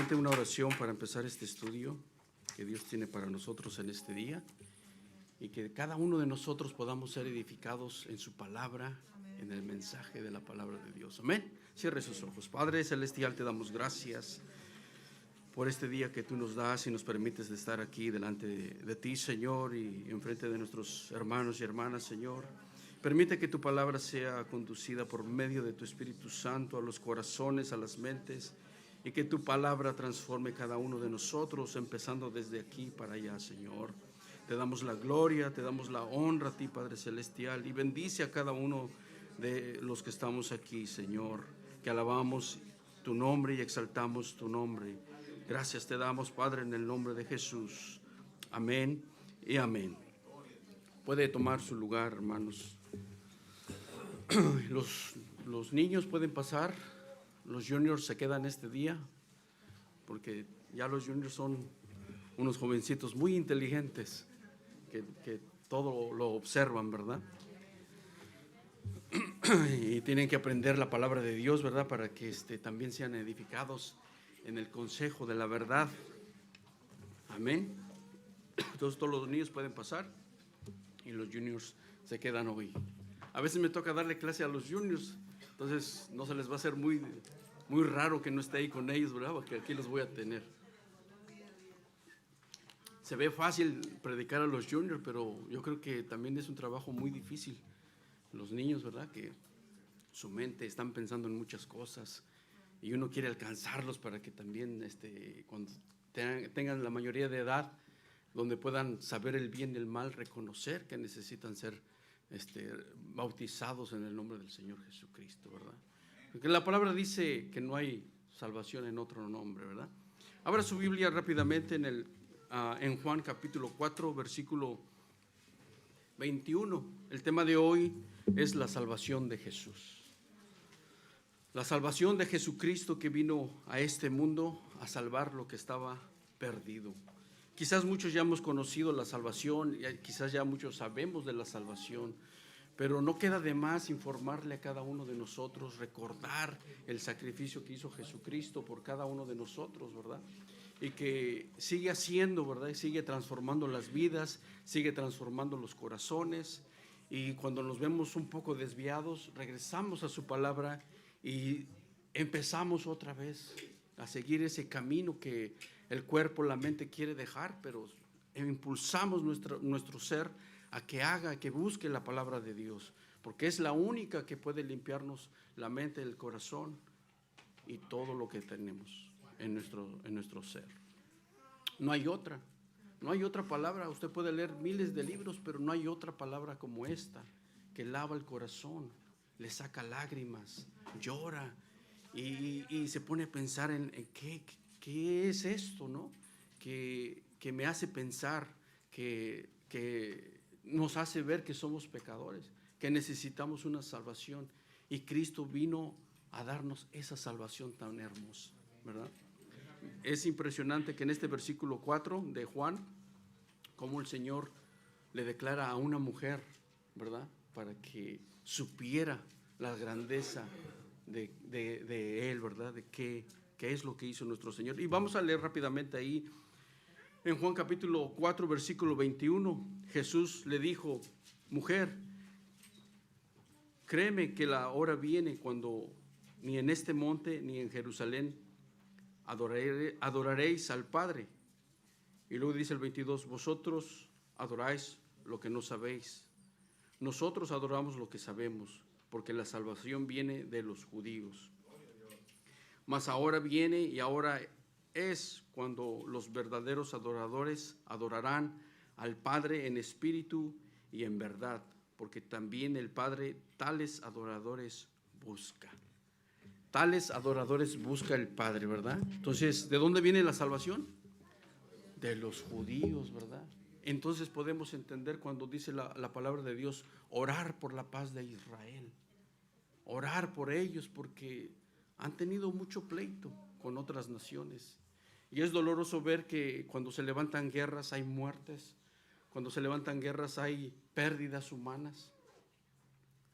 primeramente una oración para empezar este estudio que Dios tiene para nosotros en este día y que cada uno de nosotros podamos ser edificados en su palabra, en el mensaje de la palabra de Dios. Amén. Cierre sus ojos. Padre Celestial, te damos gracias por este día que tú nos das y nos permites de estar aquí delante de ti, Señor, y enfrente de nuestros hermanos y hermanas, Señor. Permite que tu palabra sea conducida por medio de tu Espíritu Santo a los corazones, a las mentes, y que tu palabra transforme cada uno de nosotros, empezando desde aquí para allá, Señor. Te damos la gloria, te damos la honra a ti, Padre Celestial, y bendice a cada uno de los que estamos aquí, Señor, que alabamos tu nombre y exaltamos tu nombre. Gracias te damos, Padre, en el nombre de Jesús. Amén y amén. Puede tomar su lugar, hermanos. Los niños pueden pasar, los juniors se quedan este día, porque ya los juniors son unos jovencitos muy inteligentes, que todo lo observan, ¿verdad? Y tienen que aprender la palabra de Dios, ¿verdad? Para que también sean edificados en el consejo de la verdad. Amén. Entonces todos los niños pueden pasar y los juniors se quedan hoy. A veces me toca darle clase a los juniors, entonces no se les va a hacer muy raro que no esté ahí con ellos, ¿verdad? Porque aquí los voy a tener. Se ve fácil predicar a los juniors, pero yo creo que también es un trabajo muy difícil. Los niños, ¿verdad? Que su mente están pensando en muchas cosas y uno quiere alcanzarlos para que también cuando tengan la mayoría de edad, donde puedan saber el bien y el mal, reconocer que necesitan ser bautizados en el nombre del Señor Jesucristo, ¿verdad? Porque la palabra dice que no hay salvación en otro nombre, ¿verdad? Abra su Biblia rápidamente en Juan capítulo 4, versículo 21. El tema de hoy es la salvación de Jesús. La salvación de Jesucristo, que vino a este mundo a salvar lo que estaba perdido. Quizás muchos ya hemos conocido la salvación, quizás ya muchos sabemos de la salvación, pero no queda de más informarle a cada uno de nosotros, recordar el sacrificio que hizo Jesucristo por cada uno de nosotros, ¿verdad? Y que sigue haciendo, ¿verdad? Y sigue transformando las vidas, sigue transformando los corazones, y cuando nos vemos un poco desviados, regresamos a su palabra y empezamos otra vez a seguir ese camino que el cuerpo, la mente quiere dejar, pero impulsamos nuestro ser a que haga, que busque la palabra de Dios, porque es la única que puede limpiarnos la mente, el corazón y todo lo que tenemos en nuestro ser. No hay otra palabra. Usted puede leer miles de libros, pero no hay otra palabra como esta, que lava el corazón, le saca lágrimas, llora y se pone a pensar en qué es esto, ¿no? Que me hace pensar, que nos hace ver que somos pecadores, que necesitamos una salvación, y Cristo vino a darnos esa salvación tan hermosa, ¿verdad? Es impresionante que en este versículo 4 de Juan, como el Señor le declara a una mujer, ¿verdad? Para que supiera la grandeza de Él, ¿verdad? De qué es lo que hizo nuestro Señor. Y vamos a leer rápidamente ahí, en Juan capítulo 4, versículo 21, Jesús le dijo: mujer, créeme que la hora viene cuando ni en este monte ni en Jerusalén adoraréis al Padre. Y luego dice el 22, vosotros adoráis lo que no sabéis, nosotros adoramos lo que sabemos, porque la salvación viene de los judíos. Mas ahora viene y ahora es cuando los verdaderos adoradores adorarán al Padre en espíritu y en verdad, porque también el Padre tales adoradores busca. Tales adoradores busca el Padre, ¿verdad? Entonces, ¿de dónde viene la salvación? De los judíos, ¿verdad? Entonces podemos entender cuando dice la palabra de Dios, orar por la paz de Israel. Orar por ellos porque han tenido mucho pleito con otras naciones. Y es doloroso ver que cuando se levantan guerras hay muertes, cuando se levantan guerras hay pérdidas humanas,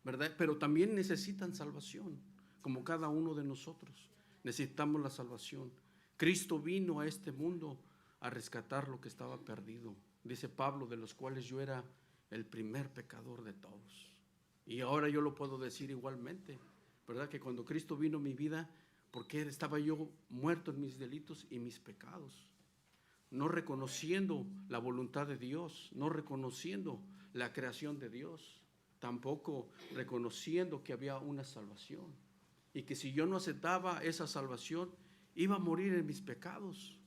¿verdad? Pero también necesitan salvación, como cada uno de nosotros. Necesitamos la salvación. Cristo vino a este mundo a rescatar lo que estaba perdido. Dice Pablo, de los cuales yo era el primer pecador de todos. Y ahora yo lo puedo decir igualmente, ¿verdad? Que cuando Cristo vino a mi vida, porque estaba yo muerto en mis delitos y mis pecados, no reconociendo la voluntad de Dios, no reconociendo la creación de Dios, tampoco reconociendo que había una salvación y que si yo no aceptaba esa salvación, iba a morir en mis pecados.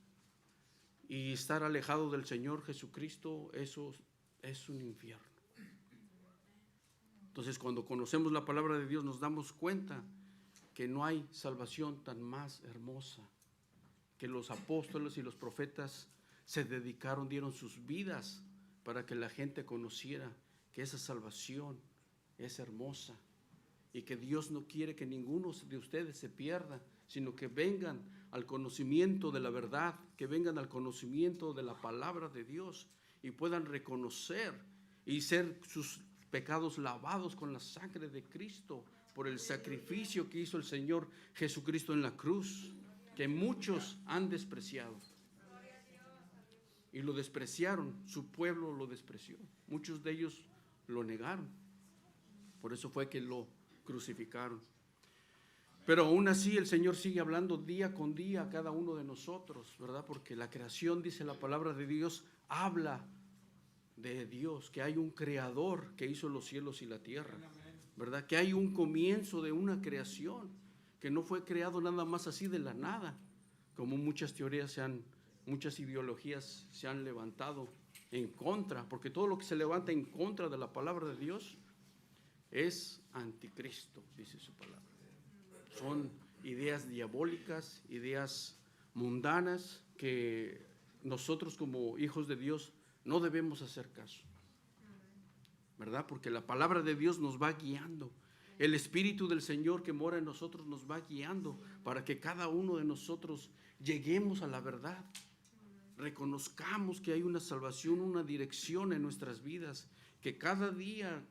Y estar alejado del Señor Jesucristo, eso es un infierno. Entonces, cuando conocemos la palabra de Dios, nos damos cuenta que no hay salvación tan más hermosa, que los apóstoles y los profetas se dedicaron, dieron sus vidas para que la gente conociera que esa salvación es hermosa y que Dios no quiere que ninguno de ustedes se pierda, sino que vengan al conocimiento de la verdad, que vengan al conocimiento de la palabra de Dios y puedan reconocer y ser sus pecados lavados con la sangre de Cristo por el sacrificio que hizo el Señor Jesucristo en la cruz, que muchos han despreciado. Y lo despreciaron, su pueblo lo despreció. Muchos de ellos lo negaron. Por eso fue que lo crucificaron. Pero aún así el Señor sigue hablando día con día a cada uno de nosotros, ¿verdad? Porque la creación, dice la palabra de Dios, habla de Dios, que hay un creador que hizo los cielos y la tierra, ¿verdad? Que hay un comienzo de una creación, que no fue creado nada más así de la nada, como muchas teorías muchas ideologías se han levantado en contra, porque todo lo que se levanta en contra de la palabra de Dios es anticristo, dice su palabra. Son ideas diabólicas, ideas mundanas que nosotros como hijos de Dios no debemos hacer caso, ¿verdad? Porque la palabra de Dios nos va guiando. El Espíritu del Señor que mora en nosotros nos va guiando para que cada uno de nosotros lleguemos a la verdad. Reconozcamos que hay una salvación, una dirección en nuestras vidas, que cada día,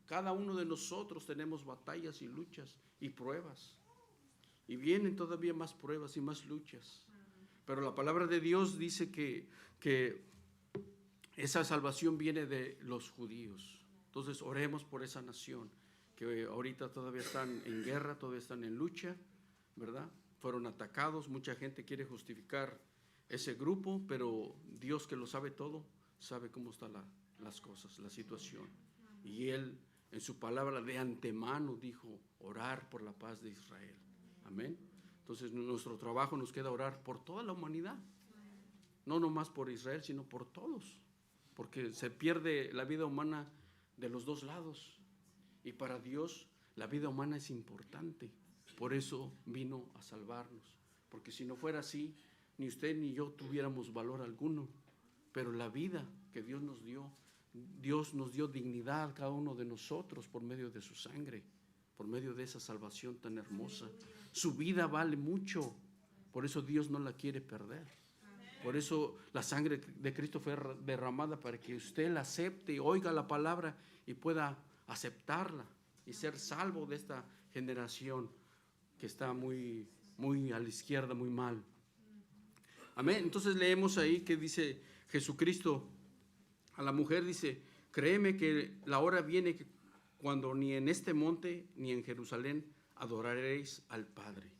cada uno de nosotros tenemos batallas y luchas y pruebas. Y vienen todavía más pruebas y más luchas. Pero la palabra de Dios dice que esa salvación viene de los judíos. Entonces oremos por esa nación, que ahorita todavía están en guerra, todavía están en lucha, ¿verdad? Fueron atacados, mucha gente quiere justificar ese grupo, pero Dios, que lo sabe todo, sabe cómo están las cosas, la situación. Y Él en su palabra de antemano dijo orar por la paz de Israel. Amén. Entonces nuestro trabajo nos queda orar por toda la humanidad, no nomás por Israel, sino por todos, porque se pierde la vida humana de los dos lados, y para Dios la vida humana es importante. Por eso vino a salvarnos, porque si no fuera así, ni usted ni yo tuviéramos valor alguno. Pero la vida que Dios nos dio dignidad a cada uno de nosotros por medio de su sangre, por medio de esa salvación tan hermosa. Su vida vale mucho, por eso Dios no la quiere perder. Por eso la sangre de Cristo fue derramada para que usted la acepte, oiga la palabra y pueda aceptarla y ser salvo de esta generación que está muy, muy a la izquierda, muy mal. Amén. Entonces leemos ahí que dice Jesucristo a la mujer, dice: créeme que la hora viene cuando ni en este monte ni en Jerusalén adoraréis al Padre.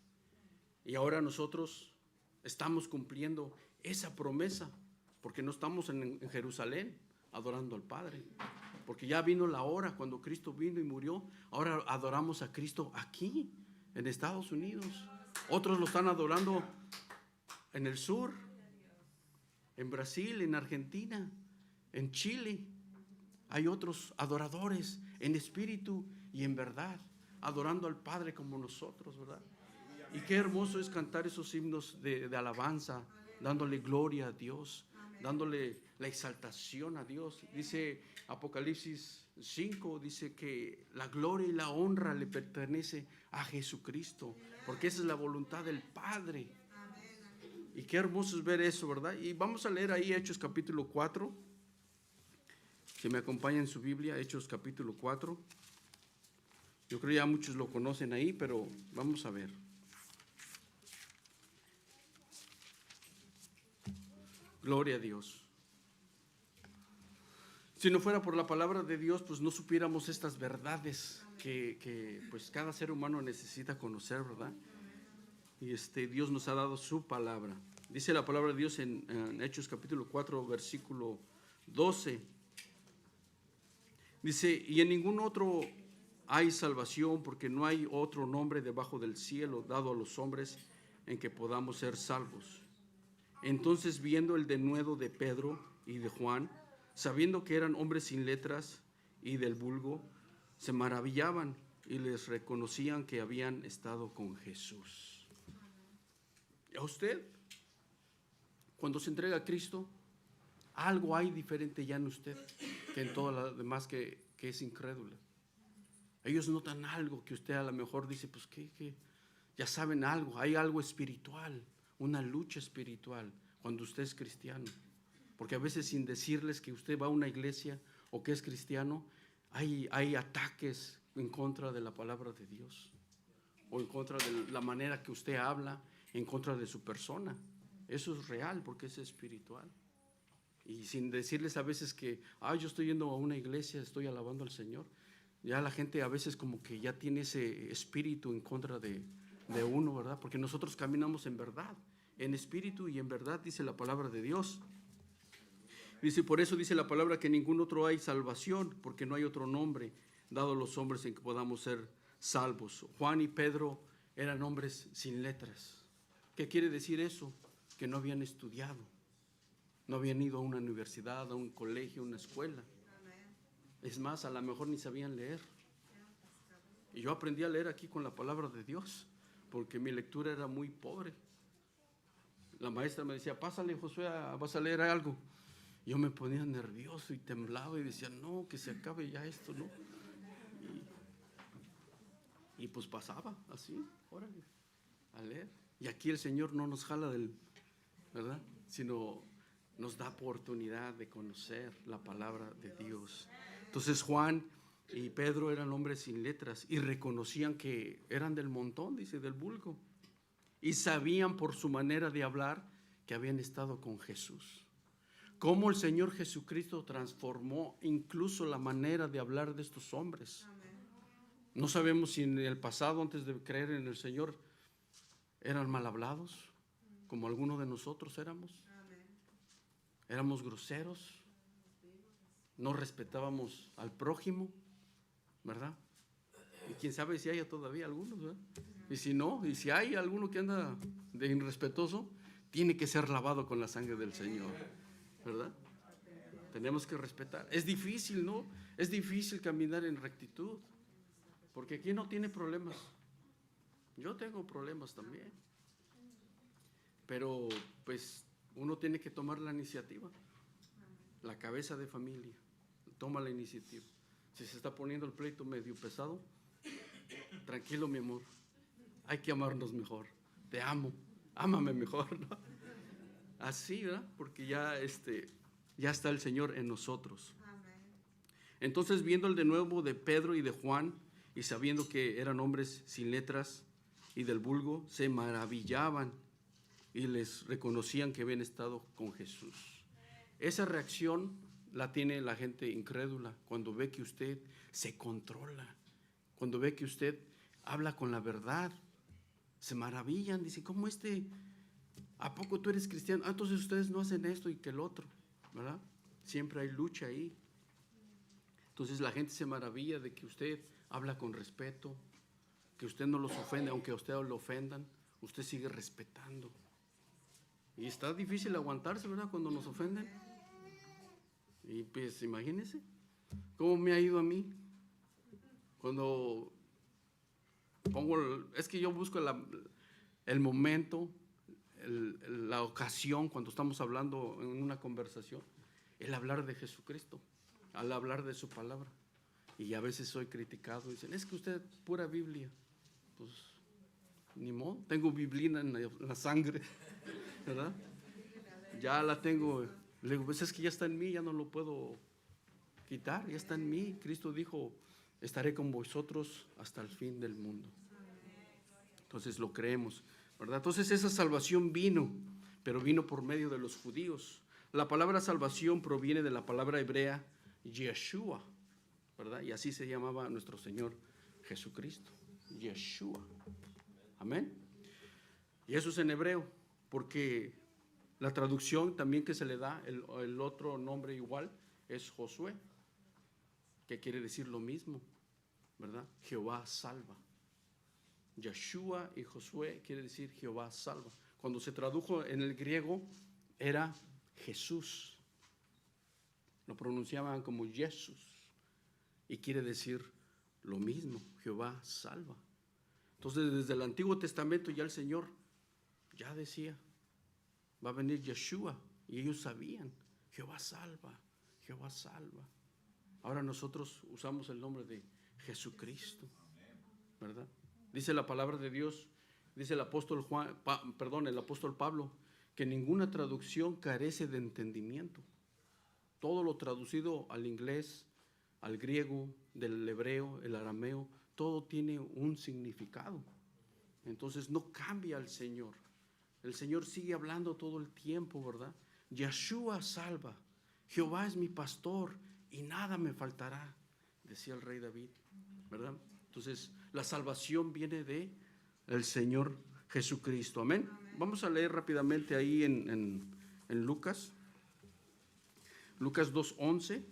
Y ahora nosotros estamos cumpliendo esa promesa, porque no estamos en Jerusalén adorando al Padre, porque ya vino la hora cuando Cristo vino y murió. Ahora adoramos a Cristo aquí en Estados Unidos. Otros lo están adorando en el sur, en Brasil, en Argentina, en Chile. Hay otros adoradores en espíritu y en verdad, adorando al Padre como nosotros, ¿verdad? Y qué hermoso es cantar esos himnos de alabanza, dándole gloria a Dios, dándole la exaltación a Dios. Dice Apocalipsis 5, dice que la gloria y la honra le pertenece a Jesucristo, porque esa es la voluntad del Padre. Y qué hermoso es ver eso, ¿verdad? Y vamos a leer ahí Hechos capítulo 4. Si me acompañan en su Biblia, Hechos capítulo 4. Yo creo ya muchos lo conocen ahí, pero vamos a ver. Gloria a Dios. Si no fuera por la palabra de Dios, pues no supiéramos estas verdades que pues cada ser humano necesita conocer, ¿verdad? Y Dios nos ha dado su palabra. Dice la palabra de Dios en Hechos capítulo 4, versículo 12. Dice, y en ningún otro hay salvación, porque no hay otro nombre debajo del cielo dado a los hombres en que podamos ser salvos. Entonces, viendo el denuedo de Pedro y de Juan, sabiendo que eran hombres sin letras y del vulgo, se maravillaban y les reconocían que habían estado con Jesús. ¿Y a usted? Cuando se entrega a Cristo, algo hay diferente ya en usted que en todas las demás que es incrédula. Ellos notan algo que usted a lo mejor dice, pues que ya saben algo, hay algo espiritual, una lucha espiritual cuando usted es cristiano. Porque a veces sin decirles que usted va a una iglesia o que es cristiano, hay ataques en contra de la palabra de Dios o en contra de la manera que usted habla, en contra de su persona. Eso es real porque es espiritual. Y sin decirles a veces que, yo estoy yendo a una iglesia, estoy alabando al Señor, ya la gente a veces como que ya tiene ese espíritu en contra de uno, ¿verdad? Porque nosotros caminamos en verdad, en espíritu y en verdad, dice la palabra de Dios. Dice, por eso dice la palabra que en ningún otro hay salvación, porque no hay otro nombre dado a los hombres en que podamos ser salvos. Juan y Pedro eran hombres sin letras. ¿Qué quiere decir eso? Que no habían estudiado, no habían ido a una universidad, a un colegio, a una escuela. Es más, a lo mejor ni sabían leer. Y yo aprendí a leer aquí con la palabra de Dios, porque mi lectura era muy pobre. La maestra me decía, pásale Josué, vas a leer algo. Yo me ponía nervioso y temblaba y decía, no, que se acabe ya esto, ¿no? Y pues pasaba así, órale, a leer. Y aquí el Señor no nos jala ¿verdad? Sino nos da oportunidad de conocer la palabra de Dios. Entonces Juan y Pedro eran hombres sin letras y reconocían que eran del montón, dice, del vulgo. Y sabían por su manera de hablar que habían estado con Jesús. Cómo el Señor Jesucristo transformó incluso la manera de hablar de estos hombres. No sabemos si en el pasado, antes de creer en el Señor, eran mal hablados, como algunos de nosotros éramos. Éramos groseros, no respetábamos al prójimo, ¿verdad? Y quién sabe si haya todavía algunos, ¿verdad? Y si no, y si hay alguno que anda de irrespetuoso, tiene que ser lavado con la sangre del Señor, ¿verdad? Tenemos que respetar. Es difícil, ¿no? Es difícil caminar en rectitud, porque aquí no tiene problemas. Yo tengo problemas también, pero pues uno tiene que tomar la iniciativa. La cabeza de familia toma la iniciativa. Si se está poniendo el pleito medio pesado, tranquilo, mi amor, hay que amarnos mejor. Te amo, ámame mejor, ¿no? Así, ¿verdad? Porque ya está el Señor en nosotros. Entonces, viendo el denuedo de Pedro y de Juan, y sabiendo que eran hombres sin letras y del vulgo, se maravillaban y les reconocían que habían estado con Jesús. Esa reacción la tiene la gente incrédula cuando ve que usted se controla, cuando ve que usted habla con la verdad. Se maravillan, dicen, ¿cómo ¿a poco tú eres cristiano? Entonces ustedes no hacen esto y que el otro, ¿verdad? Siempre hay lucha ahí. Entonces la gente se maravilla de que usted habla con respeto, que usted no los ofende, aunque a usted lo ofendan, usted sigue respetando. Y está difícil aguantarse, ¿verdad? Cuando nos ofenden. Y pues imagínense cómo me ha ido a mí. Cuando es que yo busco el momento, la ocasión, cuando estamos hablando en una conversación, el hablar de Jesucristo, al hablar de su palabra. Y a veces soy criticado, dicen, es que usted pura Biblia. Pues ni modo, tengo biblina en la sangre, ¿verdad? Ya la tengo. Le digo, pues es que ya está en mí, ya no lo puedo quitar, ya está en mí. Cristo dijo, estaré con vosotros hasta el fin del mundo. Entonces lo creemos, ¿verdad? Entonces esa salvación vino, pero vino por medio de los judíos. La palabra salvación proviene de la palabra hebrea Yeshua, ¿verdad? Y así se llamaba nuestro Señor Jesucristo, Yeshua. Amén. Y eso es en hebreo, porque la traducción también que se le da, el otro nombre igual, es Josué, que quiere decir lo mismo, ¿verdad? Jehová salva. Yeshua y Josué quiere decir Jehová salva. Cuando se tradujo en el griego era Jesús. Lo pronunciaban como Jesús y quiere decir lo mismo, Jehová salva. Entonces desde el Antiguo Testamento ya el Señor ya decía, va a venir Yeshua, y ellos sabían, Jehová salva, Jehová salva. Ahora nosotros usamos el nombre de Jesucristo, ¿verdad? Dice la palabra de Dios, dice el apóstol el apóstol Pablo, que ninguna traducción carece de entendimiento. Todo lo traducido al inglés, al griego, del hebreo, el arameo, todo tiene un significado. Entonces no cambia el Señor. El Señor sigue hablando todo el tiempo, ¿verdad? Yeshua salva, Jehová es mi pastor y nada me faltará, decía el rey David, ¿verdad? Entonces la salvación viene de el Señor Jesucristo, amén. Vamos a leer rápidamente ahí en Lucas 2:11.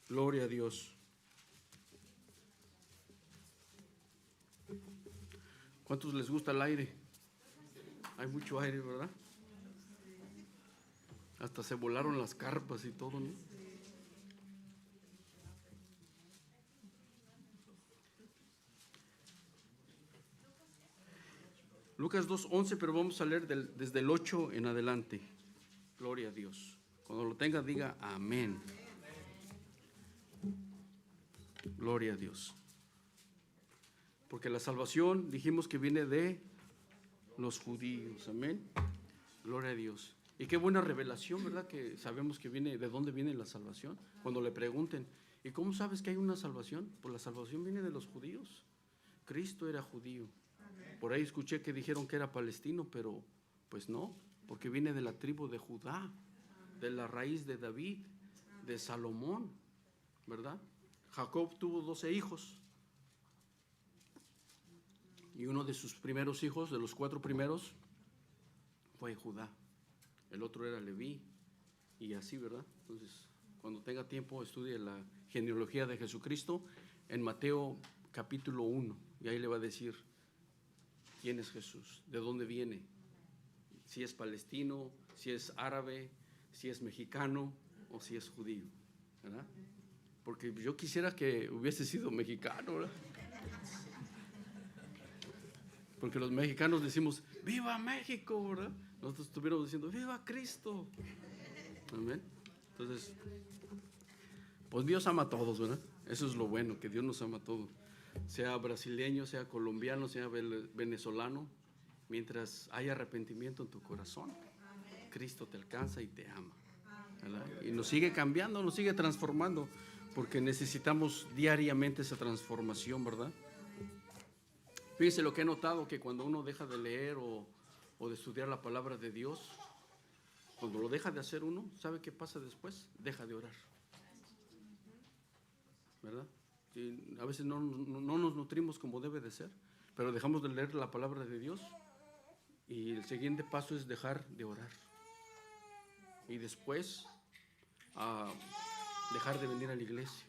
Gloria a Dios. ¿Cuántos les gusta el aire? Hay mucho aire, ¿verdad? Hasta se volaron las carpas y todo, ¿no? Lucas 2:11, pero vamos a leer desde el 8 en adelante. Gloria a Dios. Cuando lo tenga, diga amén. Gloria a Dios. Porque la salvación dijimos que viene de los judíos, amén. Gloria a Dios. Y qué buena revelación, ¿verdad? Que sabemos que viene, de dónde viene la salvación. Cuando le pregunten, ¿y cómo sabes que hay una salvación? Pues la salvación viene de los judíos. Cristo era judío. Por ahí escuché que dijeron que era palestino, pero pues no, porque viene de la tribu de Judá, de la raíz de David, de Salomón, ¿verdad? Jacob tuvo 12 hijos. Y uno de sus primeros hijos, de los 4 primeros, fue Judá. El otro era Leví. Y así, ¿verdad? Entonces, cuando tenga tiempo, estudie la genealogía de Jesucristo en Mateo capítulo 1. Y ahí le va a decir quién es Jesús, de dónde viene, si es palestino, si es árabe, si es mexicano o si es judío, ¿verdad? Porque yo quisiera que hubiese sido mexicano, ¿verdad? Porque los mexicanos decimos, ¡viva México!, ¿verdad? Nosotros estuviéramos diciendo, ¡viva Cristo! Amén. Entonces, pues Dios ama a todos, ¿verdad? Eso es lo bueno, que Dios nos ama a todos. Sea brasileño, sea colombiano, sea venezolano, mientras haya arrepentimiento en tu corazón, Cristo te alcanza y te ama, ¿verdad? Y nos sigue cambiando, nos sigue transformando, porque necesitamos diariamente esa transformación, ¿verdad? Fíjense lo que he notado, que cuando uno deja de leer o de estudiar la palabra de Dios, cuando lo deja de hacer uno, ¿sabe qué pasa después? Deja de orar, ¿verdad? Y a veces no nos nutrimos como debe de ser, pero dejamos de leer la palabra de Dios y el siguiente paso es dejar de orar. Y después dejar de venir a la iglesia.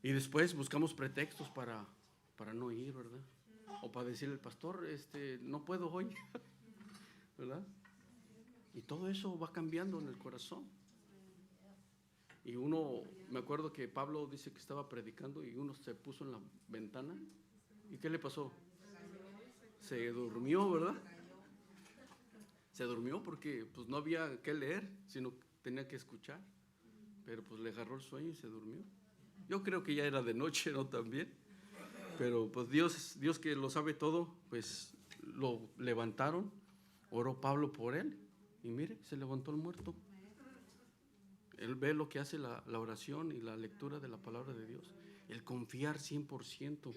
Y después buscamos pretextos para no ir, ¿verdad? O para decirle al pastor, no puedo hoy, ¿verdad? Y todo eso va cambiando en el corazón. Y uno, me acuerdo que Pablo dice que estaba predicando y uno se puso en la ventana. ¿Y qué le pasó? Se durmió, ¿verdad? Se durmió porque pues no había que leer, sino tenía que escuchar. Pero pues le agarró el sueño y se durmió. Yo creo que ya era de noche, ¿no? También. Pero pues Dios que lo sabe todo, pues lo levantaron. Oró Pablo por él. Y mire, se levantó el muerto. Él ve lo que hace la oración y la lectura de la palabra de Dios. El confiar 100%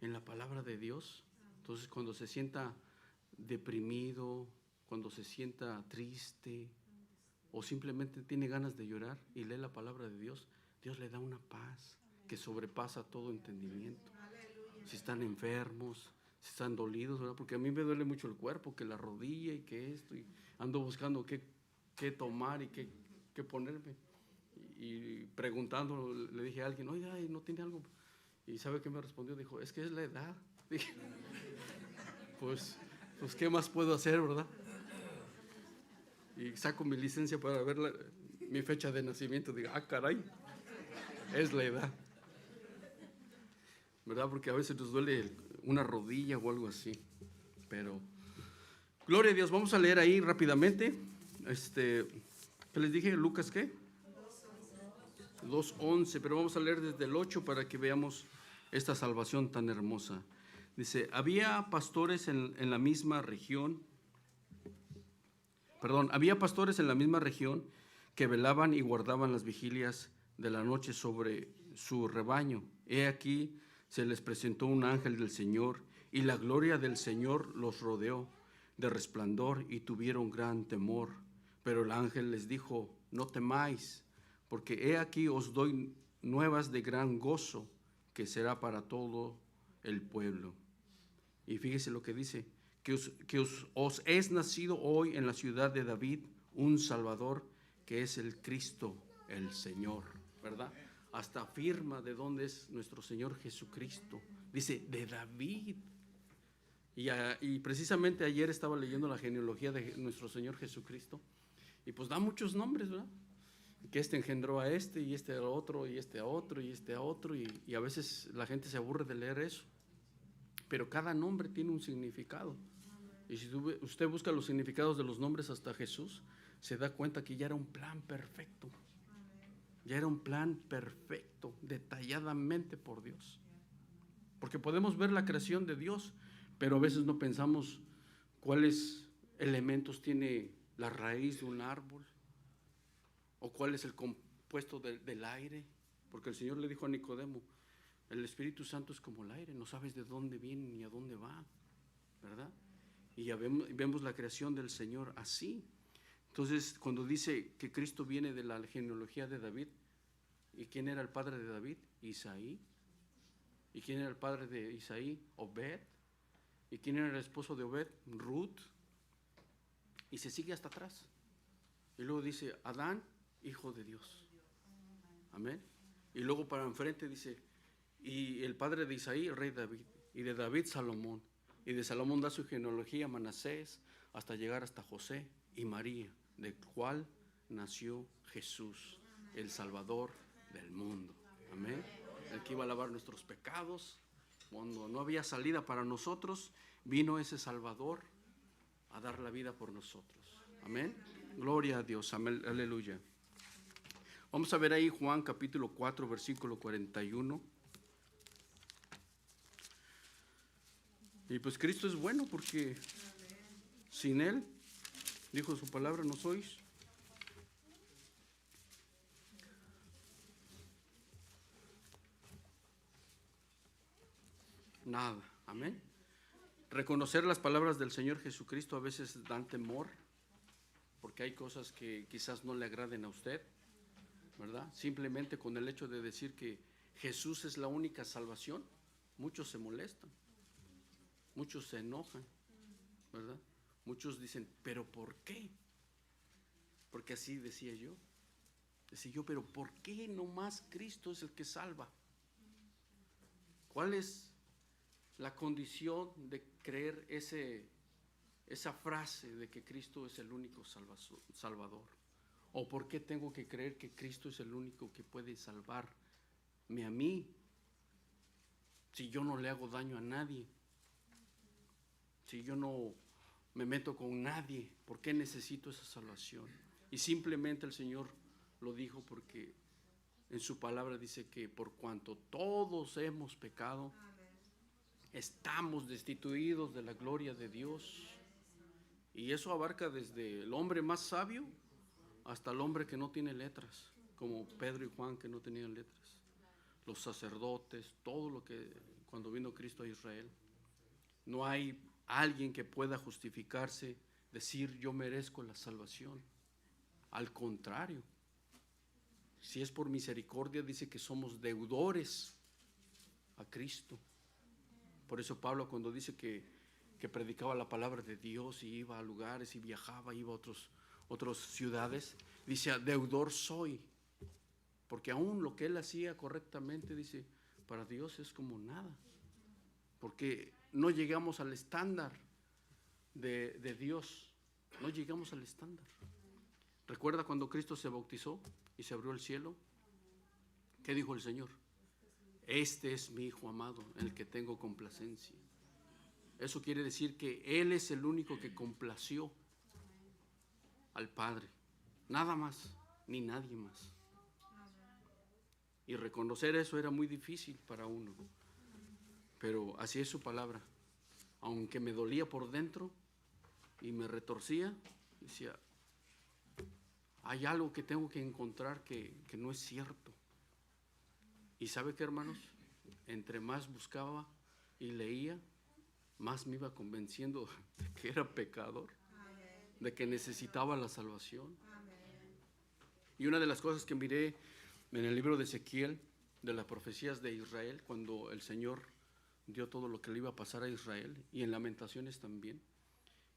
en la palabra de Dios. Entonces cuando se sienta deprimido, cuando se sienta triste o simplemente tiene ganas de llorar y lee la palabra de Dios, Dios le da una paz que sobrepasa todo entendimiento. Si están enfermos, si están dolidos, ¿verdad? Porque a mí me duele mucho el cuerpo, que la rodilla y que esto, y ando buscando qué tomar y qué ponerme. Y preguntando, le dije a alguien, oiga, ¿no tiene algo? Y ¿sabe qué me respondió? Dijo, es que es la edad. Dije, pues ¿qué más puedo hacer, verdad? Y saco mi licencia para ver mi fecha de nacimiento. Digo, caray, es la edad, ¿verdad? Porque a veces nos duele una rodilla o algo así. Pero, gloria a Dios, vamos a leer ahí rápidamente. ¿Qué les dije? Lucas, ¿qué? 2:11, pero vamos a leer desde el 8 para que veamos esta salvación tan hermosa. Dice, había pastores en la misma región que velaban y guardaban las vigilias de la noche sobre su rebaño. He aquí, se les presentó un ángel del Señor, y la gloria del Señor los rodeó de resplandor, y tuvieron gran temor. Pero el ángel les dijo, no temáis, porque he aquí os doy nuevas de gran gozo, que será para todo el pueblo. Y fíjese lo que dice, que os es nacido hoy en la ciudad de David un Salvador, que es el Cristo, el Señor, ¿verdad? Hasta afirma de dónde es nuestro Señor Jesucristo. Dice, de David. Y precisamente ayer estaba leyendo la genealogía de nuestro Señor Jesucristo, y pues da muchos nombres, ¿verdad? Que engendró a y a otro, y a otro, y a otro, y a veces la gente se aburre de leer eso. Pero cada nombre tiene un significado. Y si usted busca los significados de los nombres hasta Jesús, se da cuenta que ya era un plan perfecto. Ya era un plan perfecto, detalladamente por Dios. Porque podemos ver la creación de Dios, pero a veces no pensamos cuáles elementos tiene la raíz de un árbol, o cuál es el compuesto del aire. Porque el Señor le dijo a Nicodemo, el Espíritu Santo es como el aire, no sabes de dónde viene ni a dónde va, ¿verdad? Y ya vemos la creación del Señor así. Entonces, cuando dice que Cristo viene de la genealogía de David, ¿y quién era el padre de David? Isaí. ¿Y quién era el padre de Isaí? Obed. ¿Y quién era el esposo de Obed? Ruth. Y se sigue hasta atrás. Y luego dice, Adán, hijo de Dios. Amén. Y luego para enfrente dice, y el padre de Isaí, rey David, y de David, Salomón, y de Salomón da su genealogía Manasés, hasta llegar hasta José y María, del cual nació Jesús, el Salvador del mundo. Amén. El que iba a lavar nuestros pecados. Cuando no había salida para nosotros, vino ese Salvador a dar la vida por nosotros. Amén. Gloria a Dios. Amén. Aleluya. Vamos a ver ahí Juan capítulo 4, versículo 41. Y pues Cristo es bueno, porque sin Él, dijo su palabra, no sois nada. Amén. Reconocer las palabras del Señor Jesucristo a veces dan temor, porque hay cosas que quizás no le agraden a usted, ¿verdad? Simplemente con el hecho de decir que Jesús es la única salvación, muchos se molestan, muchos se enojan, ¿verdad? Muchos dicen, ¿pero por qué? Porque así decía yo, pero ¿por qué nomás Cristo es el que salva? ¿Cuál es la condición de creer esa frase de que Cristo es el único salvador? ¿O por qué tengo que creer que Cristo es el único que puede salvarme a mí, si yo no le hago daño a nadie? Si yo no me meto con nadie, ¿por qué necesito esa salvación? Y simplemente el Señor lo dijo porque en su palabra dice que por cuanto todos hemos pecado, estamos destituidos de la gloria de Dios. Y eso abarca desde el hombre más sabio hasta el hombre que no tiene letras, como Pedro y Juan, que no tenían letras, los sacerdotes, todo lo que cuando vino Cristo a Israel. No hay alguien que pueda justificarse, decir yo merezco la salvación. Al contrario, si es por misericordia, dice que somos deudores a Cristo. Por eso Pablo, cuando dice que predicaba la palabra de Dios y iba a lugares y viajaba, iba a otras ciudades, dice, deudor soy. Porque aún lo que él hacía correctamente, dice, para Dios es como nada. Porque no llegamos al estándar de Dios. No llegamos al estándar. ¿Recuerda cuando Cristo se bautizó y se abrió el cielo? ¿Qué dijo el Señor? Este es mi Hijo amado, en el que tengo complacencia. Eso quiere decir que Él es el único que complació al Padre. Nada más, ni nadie más. Y reconocer eso era muy difícil para uno. Pero así es su palabra. Aunque me dolía por dentro y me retorcía, decía, hay algo que tengo que encontrar que no es cierto. ¿Y sabe qué, hermanos? Entre más buscaba y leía, más me iba convenciendo de que era pecador, de que necesitaba la salvación. Y una de las cosas que miré en el libro de Ezequiel, de las profecías de Israel, cuando el Señor dio todo lo que le iba a pasar a Israel, y en Lamentaciones también,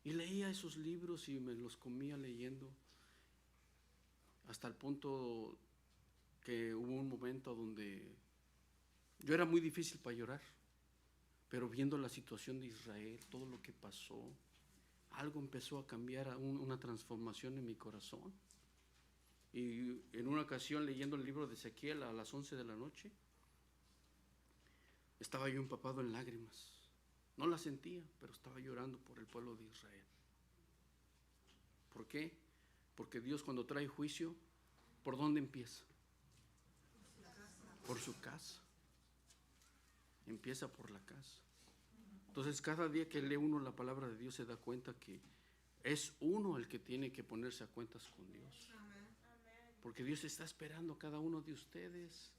y leía esos libros y me los comía leyendo, hasta el punto que hubo un momento donde yo era muy difícil para llorar, pero viendo la situación de Israel, todo lo que pasó, algo empezó a cambiar, una transformación en mi corazón. Y en una ocasión, leyendo el libro de Ezequiel a las 11 de la noche, estaba yo empapado en lágrimas. No las sentía, pero estaba llorando por el pueblo de Israel. ¿Por qué? Porque Dios, cuando trae juicio, ¿por dónde empieza? Por su casa. Empieza por la casa. Entonces, cada día que lee uno la palabra de Dios, se da cuenta que es uno el que tiene que ponerse a cuentas con Dios. Porque Dios está esperando a cada uno de ustedes.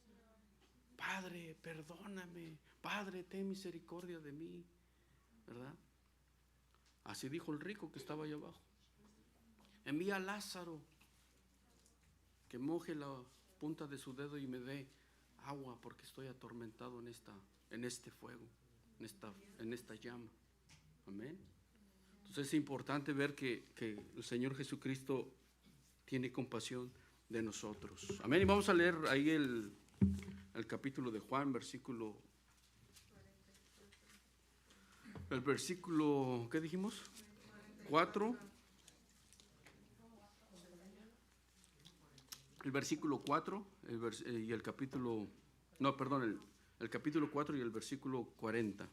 Padre, perdóname. Padre, ten misericordia de mí. ¿Verdad? Así dijo el rico que estaba allá abajo. Envía a Lázaro que moje la punta de su dedo y me dé agua, porque estoy atormentado en este fuego, en esta llama. Amén. Entonces es importante ver que el Señor Jesucristo tiene compasión de nosotros. Amén. Y vamos a leer ahí el capítulo de Juan, el versículo, ¿qué dijimos? 4. El versículo 4 y el capítulo, no, perdón, el capítulo 4 y el versículo 40.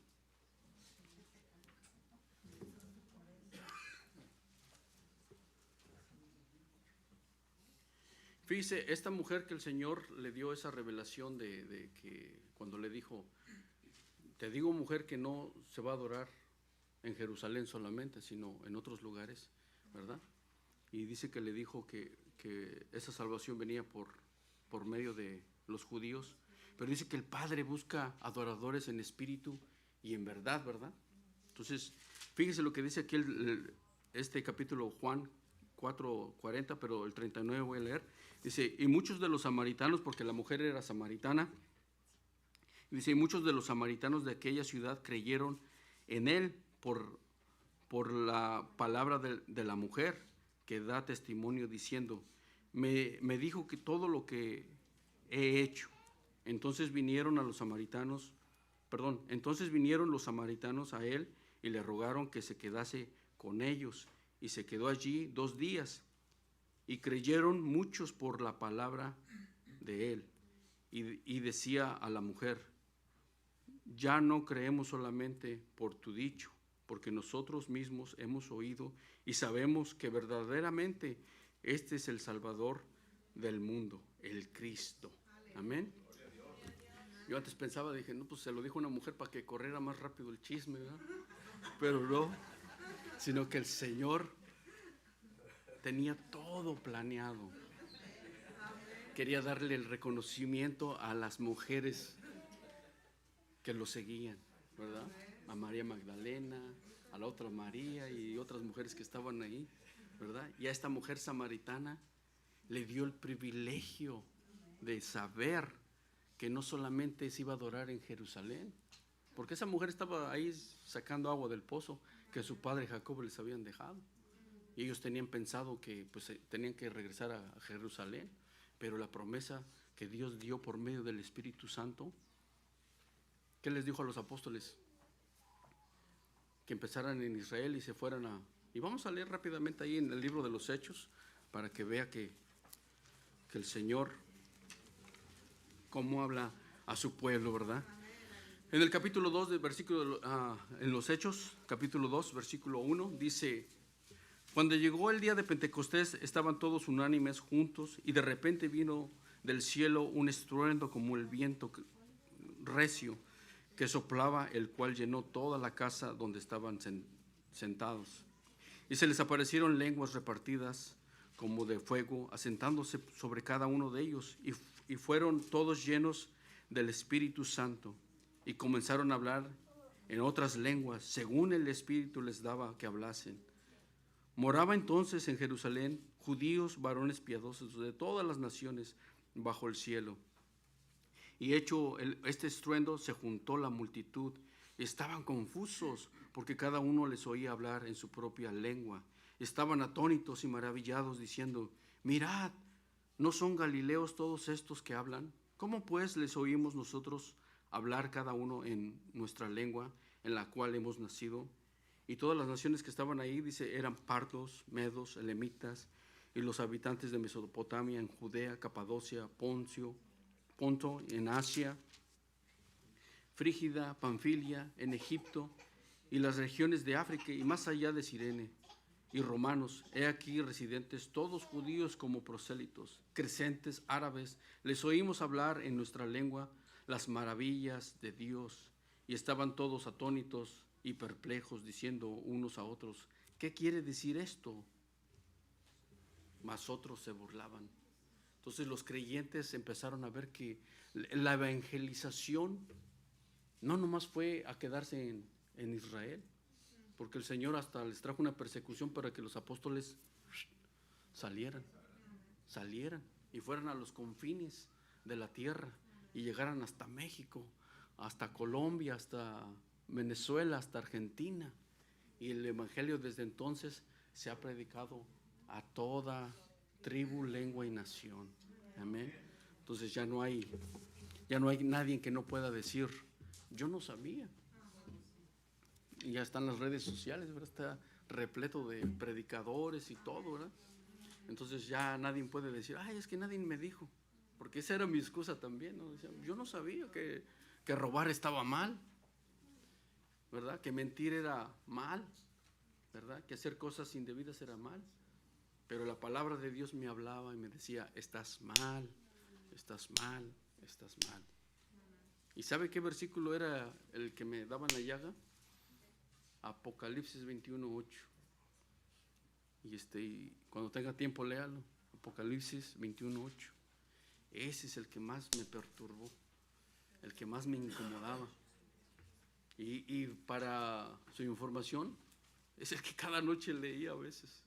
Fíjese, esta mujer que el Señor le dio esa revelación de que cuando le dijo, te digo, mujer, que no se va a adorar en Jerusalén solamente, sino en otros lugares, ¿verdad? Y dice que le dijo que esa salvación venía por medio de los judíos, pero dice que el Padre busca adoradores en espíritu y en verdad, ¿verdad? Entonces, fíjese lo que dice aquí este capítulo Juan 4:40, pero el 39 voy a leer. Dice, y muchos de los samaritanos, porque la mujer era samaritana, dice, y muchos de los samaritanos de aquella ciudad creyeron en él por la palabra de la mujer, que da testimonio diciendo, me dijo que todo lo que he hecho. Entonces vinieron los samaritanos a él y le rogaron que se quedase con ellos, y se quedó allí 2 días. Y creyeron muchos por la palabra de él. Y decía a la mujer, ya no creemos solamente por tu dicho, porque nosotros mismos hemos oído y sabemos que verdaderamente este es el Salvador del mundo, el Cristo. Amén. Yo antes pensaba, dije, no, pues se lo dijo una mujer para que corriera más rápido el chisme, ¿verdad? Pero no, sino que el Señor tenía todo planeado. Quería darle el reconocimiento a las mujeres que lo seguían, ¿verdad? A María Magdalena, a la otra María y otras mujeres que estaban ahí, ¿verdad? Y a esta mujer samaritana le dio el privilegio de saber que no solamente se iba a adorar en Jerusalén, porque esa mujer estaba ahí sacando agua del pozo que su padre Jacob les habían dejado. Y ellos tenían pensado que pues tenían que regresar a Jerusalén, pero la promesa que Dios dio por medio del Espíritu Santo, ¿qué les dijo a los apóstoles? Que empezaran en Israel y se fueran a... Y vamos a leer rápidamente ahí en el libro de los Hechos para que vea que el Señor cómo habla a su pueblo, ¿verdad? En el capítulo 2 del versículo, en los Hechos, capítulo 2, versículo 1, dice: cuando llegó el día de Pentecostés, estaban todos unánimes juntos, y de repente vino del cielo un estruendo como el viento recio que soplaba, el cual llenó toda la casa donde estaban sentados. Y se les aparecieron lenguas repartidas como de fuego, asentándose sobre cada uno de ellos, y fueron todos llenos del Espíritu Santo, y comenzaron a hablar en otras lenguas, según el Espíritu les daba que hablasen. Moraba entonces en Jerusalén judíos, varones piadosos de todas las naciones bajo el cielo. Y hecho este estruendo, se juntó la multitud, y estaban confusos, porque cada uno les oía hablar en su propia lengua. Estaban atónitos y maravillados, diciendo: mirad, ¿no son galileos todos estos que hablan? ¿Cómo pues les oímos nosotros hablar cada uno en nuestra lengua, en la cual hemos nacido? Y todas las naciones que estaban ahí, dice, eran partos, medos, elamitas, y los habitantes de Mesopotamia, en Judea, Capadocia, Ponto, en Asia, Frígida, Panfilia, en Egipto, y las regiones de África, y más allá de Cirene, y romanos, he aquí residentes, todos judíos como prosélitos, crecentes, árabes, les oímos hablar en nuestra lengua las maravillas de Dios, y estaban todos atónitos y perplejos, diciendo unos a otros: ¿qué quiere decir esto? Mas otros se burlaban. Entonces los creyentes empezaron a ver que la evangelización no nomás fue a quedarse en Israel, porque el Señor hasta les trajo una persecución para que los apóstoles salieran y fueran a los confines de la tierra y llegaran hasta México, hasta Colombia, hasta Venezuela, hasta Argentina. Y el evangelio desde entonces se ha predicado a toda tribu, lengua y nación. Amén. Entonces ya no hay nadie que no pueda decir: yo no sabía. Y ya están las redes sociales, ¿verdad? Está repleto de predicadores y todo, ¿verdad? Entonces ya nadie puede decir: ay, es que nadie me dijo, porque esa era mi excusa también, ¿no? Decía, yo no sabía que robar estaba mal, ¿verdad? Que mentir era mal, ¿verdad? Que hacer cosas indebidas era mal. Pero la palabra de Dios me hablaba y me decía: estás mal, estás mal, estás mal. ¿Y sabe qué versículo era el que me daba en la llaga? Apocalipsis 21:8. Y cuando tenga tiempo léalo. Apocalipsis 21:8. Ese es el que más me perturbó, el que más me incomodaba. Y para su información, es el que cada noche leía a veces.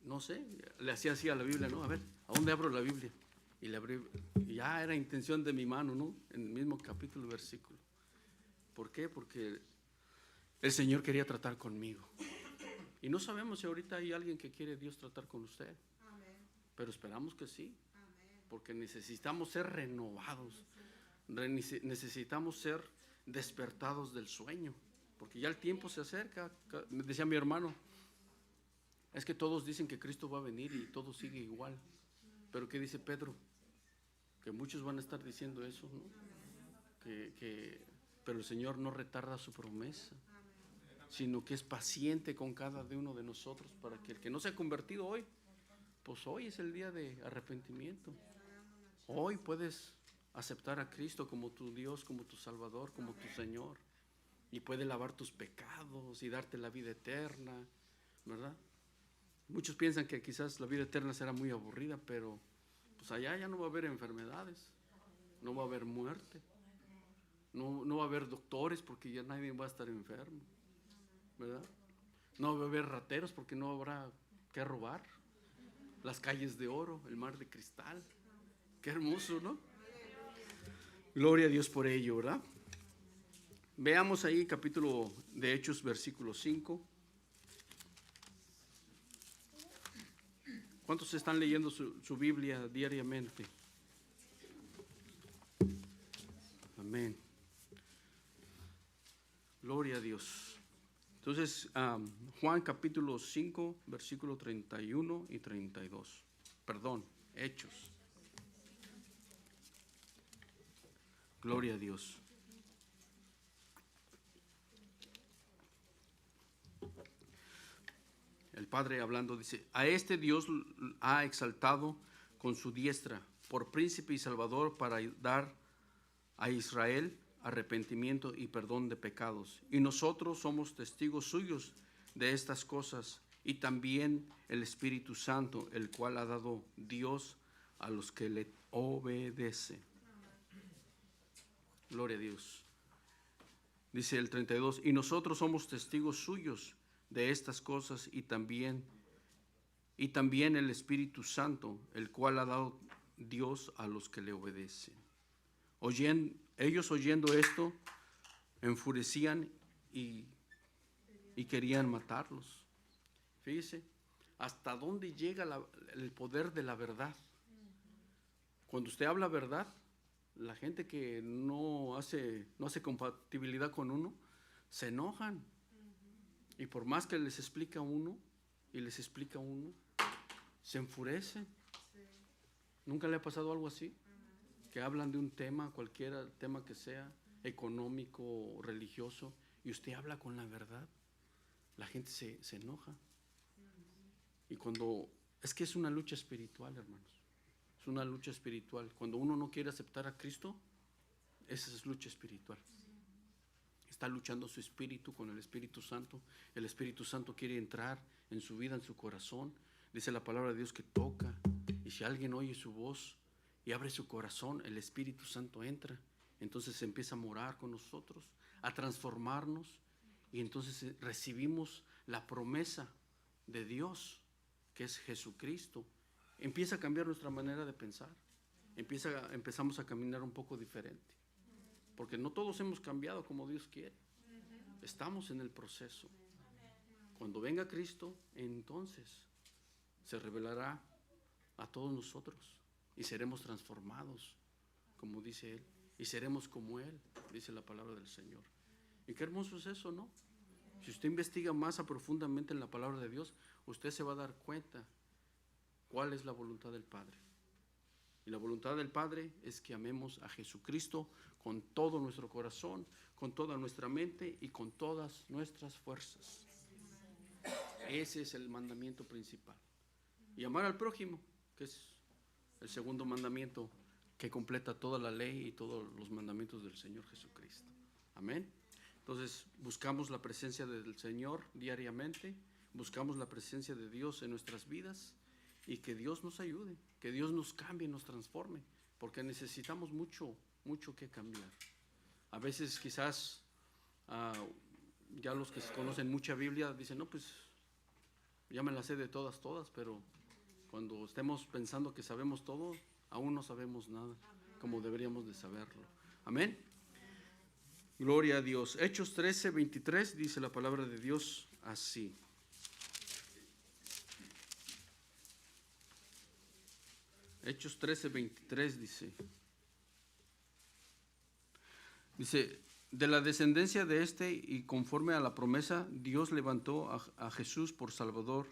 No sé, le hacía así a la Biblia, ¿no? A ver, ¿a dónde abro la Biblia? Y le abrí, y ya era intención de mi mano, ¿no? En el mismo capítulo, versículo. ¿Por qué? Porque el Señor quería tratar conmigo. Y no sabemos si ahorita hay alguien que quiere Dios tratar con usted. Pero esperamos que sí. Porque necesitamos ser renovados. Necesitamos ser despertados del sueño. Porque ya el tiempo se acerca. Me decía mi hermano: es que todos dicen que Cristo va a venir y todo sigue igual. Pero ¿qué dice Pedro? Que muchos van a estar diciendo eso, ¿no? Pero el Señor no retarda su promesa, sino que es paciente con cada uno de nosotros, para que el que no se ha convertido hoy, pues hoy es el día de arrepentimiento. Hoy puedes aceptar a Cristo como tu Dios, como tu Salvador, como tu Señor, y puede lavar tus pecados y darte la vida eterna, ¿verdad? Muchos piensan que quizás la vida eterna será muy aburrida, pero pues allá ya no va a haber enfermedades, no va a haber muerte, no va a haber doctores, porque ya nadie va a estar enfermo. ¿verdad? No va a haber rateros porque no habrá que robar. Las calles de oro, el mar de cristal. Qué hermoso, ¿no? Gloria a Dios por ello, ¿verdad? Veamos ahí capítulo de Hechos, versículo 5. ¿Cuántos están leyendo su Biblia diariamente? Amén. Gloria a Dios. Entonces, Juan capítulo 5, versículo 31 y 32. Perdón, Hechos. Gloria a Dios. El Padre hablando dice, a este Dios ha exaltado con su diestra por príncipe y salvador para dar a Israel arrepentimiento y perdón de pecados. Y nosotros somos testigos suyos de estas cosas, y también el Espíritu Santo, el cual ha dado Dios a los que le obedecen. Gloria a Dios. Dice el 32, y nosotros somos testigos suyos de estas cosas, y también el Espíritu Santo, el cual ha dado Dios a los que le obedecen. Ellos oyendo esto, enfurecían y querían matarlos. Fíjese, hasta dónde llega el poder de la verdad. Cuando usted habla verdad, la gente que no hace compatibilidad con uno, se enojan. Y por más que les explica uno, se enfurecen. ¿Nunca le ha pasado algo así? Que hablan de un tema, cualquier tema que sea, económico o religioso, y usted habla con la verdad, la gente se enoja. Y es que es una lucha espiritual, hermanos. Es una lucha espiritual. Cuando uno no quiere aceptar a Cristo, esa es lucha espiritual. Está luchando su espíritu con el Espíritu Santo. El Espíritu Santo quiere entrar en su vida, en su corazón. Dice la palabra de Dios que toca. Y si alguien oye su voz y abre su corazón, el Espíritu Santo entra. Entonces empieza a morar con nosotros, a transformarnos. Y entonces recibimos la promesa de Dios, que es Jesucristo. Empieza a cambiar nuestra manera de pensar. Empezamos a caminar un poco diferente. Porque no todos hemos cambiado como Dios quiere. Estamos en el proceso. Cuando venga Cristo, entonces se revelará a todos nosotros y seremos transformados, como dice Él, y seremos como Él, dice la palabra del Señor. Y qué hermoso es eso, ¿no? Si usted investiga más profundamente en la palabra de Dios, usted se va a dar cuenta cuál es la voluntad del Padre. Y la voluntad del Padre es que amemos a Jesucristo con todo nuestro corazón, con toda nuestra mente y con todas nuestras fuerzas. Ese es el mandamiento principal. Y amar al prójimo, que es el segundo mandamiento que completa toda la ley y todos los mandamientos del Señor Jesucristo. Amén. Entonces buscamos la presencia del Señor diariamente, buscamos la presencia de Dios en nuestras vidas y que Dios nos ayude, que Dios nos cambie, nos transforme, porque necesitamos mucho que cambiar. A veces quizás ya los que conocen mucha Biblia dicen, no, pues ya me la sé de todas, pero cuando estemos pensando que sabemos todo, aún no sabemos nada, como deberíamos de saberlo. Amén. Gloria a Dios. Hechos 13:23 dice la palabra de Dios así. Hechos 13:23 dice, de la descendencia de este y conforme a la promesa, Dios levantó a Jesús por Salvador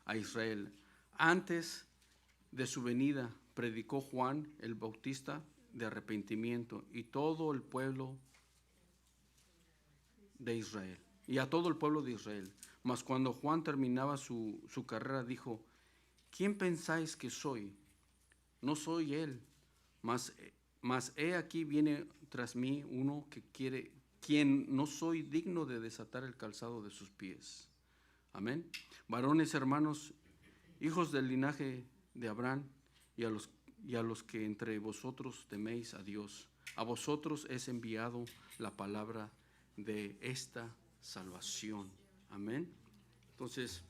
a Israel. Antes de su venida, predicó Juan el Bautista de arrepentimiento y todo el pueblo de Israel, y a todo el pueblo de Israel. Mas cuando Juan terminaba su carrera, dijo, ¿quién pensáis que soy? No soy él, mas he aquí viene tras mí uno quien no soy digno de desatar el calzado de sus pies. Amén. Varones hermanos, hijos del linaje de Abraham, y a los que entre vosotros teméis a Dios, a vosotros es enviado la palabra de esta salvación. Amén. Entonces,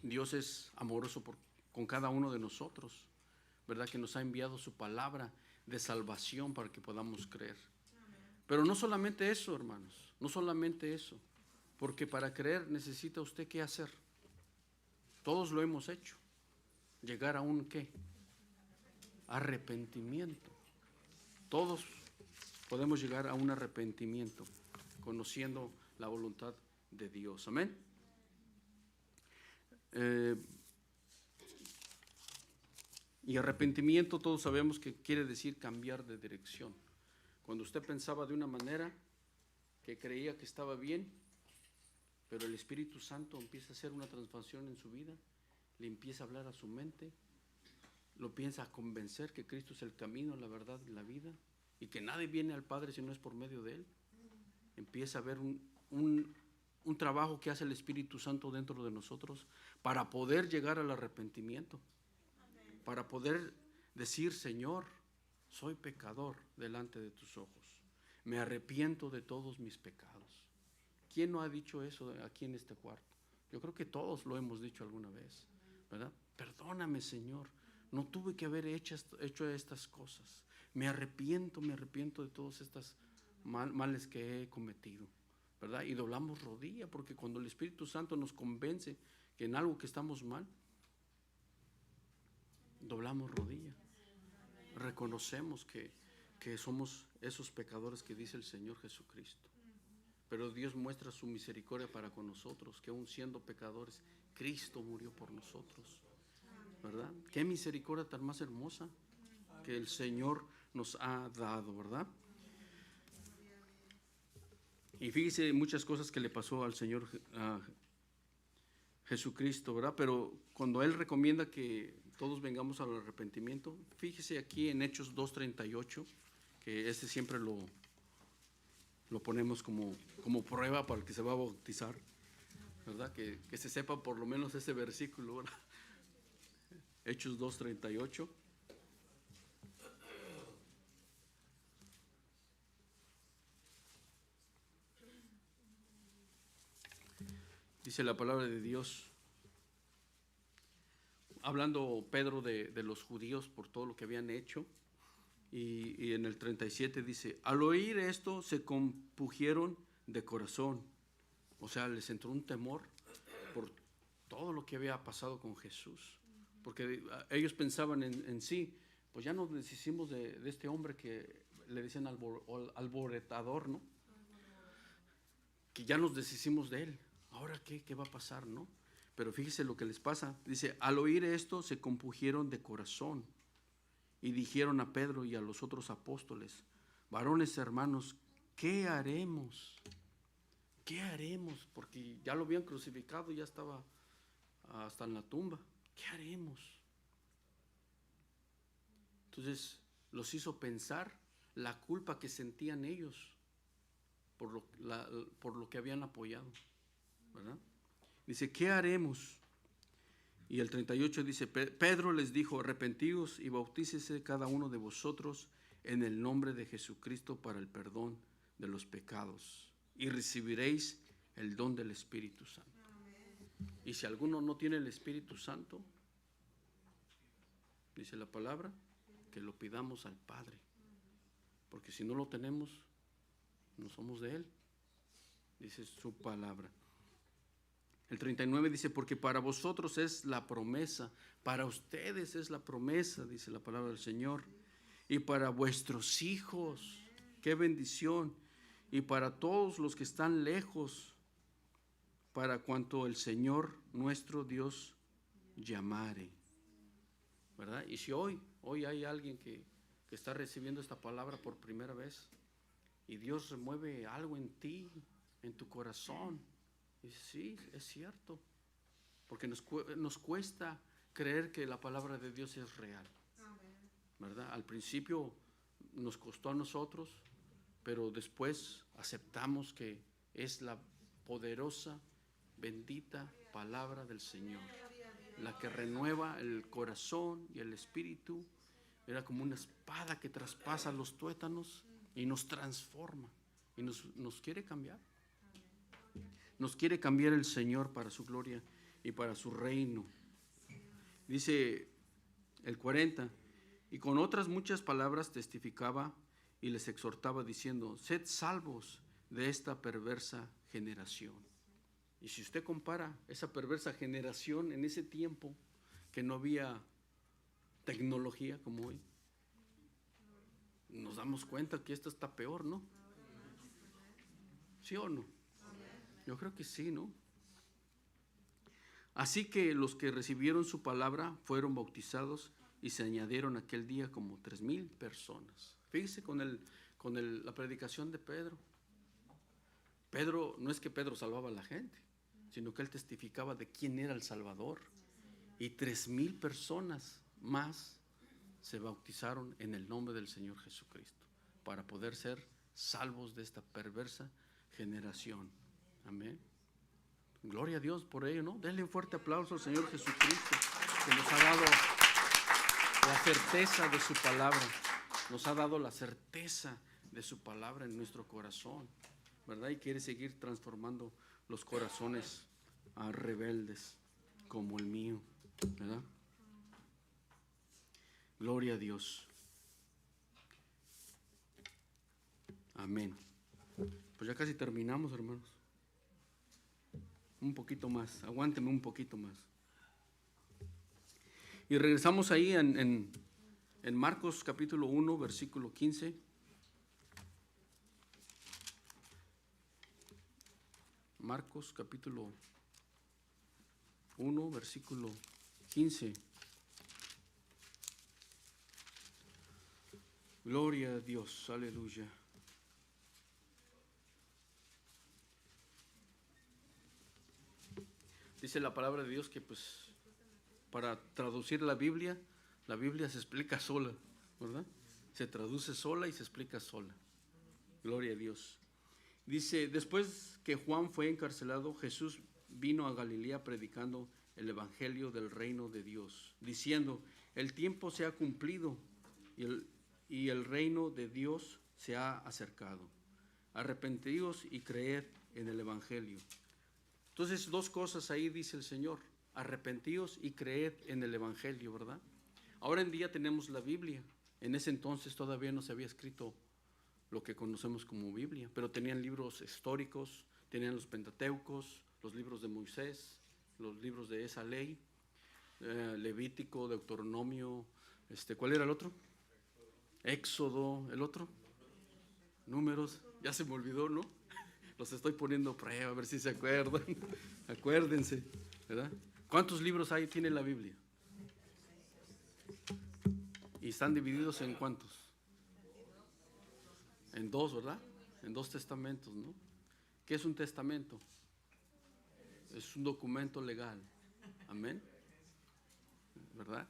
Dios es amoroso con cada uno de nosotros, ¿verdad? Que nos ha enviado su palabra de salvación para que podamos creer. Pero no solamente eso, hermanos, no solamente eso, porque para creer necesita usted qué hacer. Todos lo hemos hecho. Llegar a un ¿qué? Arrepentimiento. Todos podemos llegar a un arrepentimiento, conociendo la voluntad de Dios. Amén. Y arrepentimiento todos sabemos que quiere decir cambiar de dirección. Cuando usted pensaba de una manera que creía que estaba bien, pero el Espíritu Santo empieza a hacer una transformación en su vida, le empieza a hablar a su mente, lo piensa a convencer que Cristo es el camino, la verdad y la vida, y que nadie viene al Padre si no es por medio de Él. Empieza a haber un trabajo que hace el Espíritu Santo dentro de nosotros para poder llegar al arrepentimiento, para poder decir: Señor, soy pecador delante de tus ojos, me arrepiento de todos mis pecados. ¿Quién no ha dicho eso aquí en este cuarto? Yo creo que todos lo hemos dicho alguna vez, ¿verdad? Perdóname, Señor, no tuve que haber hecho estas cosas. Me arrepiento de todos estos males que he cometido, ¿verdad? Y doblamos rodilla, porque cuando el Espíritu Santo nos convence que en algo que estamos mal, doblamos rodilla. Reconocemos que somos esos pecadores que dice el Señor Jesucristo. Pero Dios muestra su misericordia para con nosotros, que aun siendo pecadores, Cristo murió por nosotros, ¿verdad? Qué misericordia tan más hermosa que el Señor nos ha dado, ¿verdad? Y fíjese muchas cosas que le pasó al Señor Jesucristo, ¿verdad? Pero cuando Él recomienda que todos vengamos al arrepentimiento, fíjese aquí en Hechos 2:38, que este siempre lo ponemos como prueba para el que se va a bautizar, ¿verdad? Que se sepa por lo menos ese versículo, ¿verdad? Hechos 2:38. Dice la palabra de Dios, hablando Pedro de los judíos por todo lo que habían hecho, y en el 37 dice: al oír esto se compungieron de corazón. O sea, les entró un temor por todo lo que había pasado con Jesús, porque ellos pensaban en sí, pues ya nos deshicimos de este hombre que le decían alborotador, ¿no? Que ya nos deshicimos de él. Ahora qué va a pasar, ¿no? Pero fíjese lo que les pasa. Dice: al oír esto se compungieron de corazón y dijeron a Pedro y a los otros apóstoles: varones hermanos, ¿qué haremos? ¿Qué haremos? Porque ya lo habían crucificado, ya estaba hasta en la tumba. ¿Qué haremos? Entonces los hizo pensar la culpa que sentían ellos por lo que habían apoyado, ¿verdad? Dice: ¿qué haremos? Y el 38 dice: Pedro les dijo: arrepentíos y bautícese cada uno de vosotros en el nombre de Jesucristo para el perdón de los pecados, y recibiréis el don del Espíritu Santo. Y si alguno no tiene el Espíritu Santo, dice la palabra, que lo pidamos al Padre, porque si no lo tenemos, no somos de Él, dice su palabra. El 39 dice: porque para vosotros es la promesa, para ustedes es la promesa, dice la palabra del Señor, y para vuestros hijos, qué bendición, y para todos los que están lejos, para cuanto el Señor nuestro Dios llamare, ¿verdad? Y si hoy hay alguien que está recibiendo esta palabra por primera vez, y Dios remueve algo en ti, en tu corazón, y sí, es cierto, porque nos cuesta creer que la palabra de Dios es real, ¿verdad? Al principio nos costó a nosotros, pero después aceptamos que es la poderosa, bendita palabra del Señor, la que renueva el corazón y el espíritu. Era como una espada que traspasa los tuétanos y nos transforma y nos quiere cambiar. Nos quiere cambiar el Señor para su gloria y para su reino. Dice el 40, y con otras muchas palabras testificaba y les exhortaba diciendo, sed salvos de esta perversa generación. Y si usted compara esa perversa generación en ese tiempo que no había tecnología como hoy, nos damos cuenta que esto está peor, ¿no? ¿Sí o no? Yo creo que sí, ¿no? Así que los que recibieron su palabra fueron bautizados y se añadieron aquel día como 3,000 personas. Fíjese con la predicación de Pedro. Pedro, no es que Pedro salvaba a la gente, sino que él testificaba de quién era el Salvador. Y 3,000 personas más se bautizaron en el nombre del Señor Jesucristo para poder ser salvos de esta perversa generación. Amén. Gloria a Dios por ello, ¿no? Denle un fuerte aplauso al Señor Jesucristo, que nos ha dado la certeza de su palabra. Nos ha dado la certeza de su palabra en nuestro corazón, ¿verdad? Y quiere seguir transformando los corazones rebeldes como el mío, ¿verdad? Gloria a Dios. Amén. Pues ya casi terminamos, hermanos. Un poquito más, aguánteme un poquito más. Y regresamos ahí en Marcos capítulo 1, versículo 15. Marcos capítulo 1, versículo 15. Gloria a Dios, aleluya. Dice la palabra de Dios que pues para traducir la Biblia se explica sola, ¿verdad? Se traduce sola y se explica sola. Gloria a Dios. Dice, después que Juan fue encarcelado, Jesús vino a Galilea predicando el evangelio del reino de Dios, diciendo, el tiempo se ha cumplido y el reino de Dios se ha acercado. Arrepentíos y creed en el evangelio. Entonces, dos cosas ahí dice el Señor, arrepentíos y creed en el evangelio, ¿verdad? Ahora en día tenemos la Biblia. En ese entonces todavía no se había escrito lo que conocemos como Biblia, pero tenían libros históricos, tenían los Pentateucos, los libros de Moisés, los libros de esa ley, Levítico, Deuteronomio, ¿cuál era el otro? Éxodo, ¿el otro? Números, ya se me olvidó, ¿no? Los estoy poniendo a prueba, a ver si se acuerdan. Acuérdense, ¿verdad? ¿Cuántos libros tiene la Biblia? ¿Y están divididos en cuántos? En dos, ¿verdad? En dos testamentos, ¿no? ¿Qué es un testamento? Es un documento legal. Amén. ¿Verdad?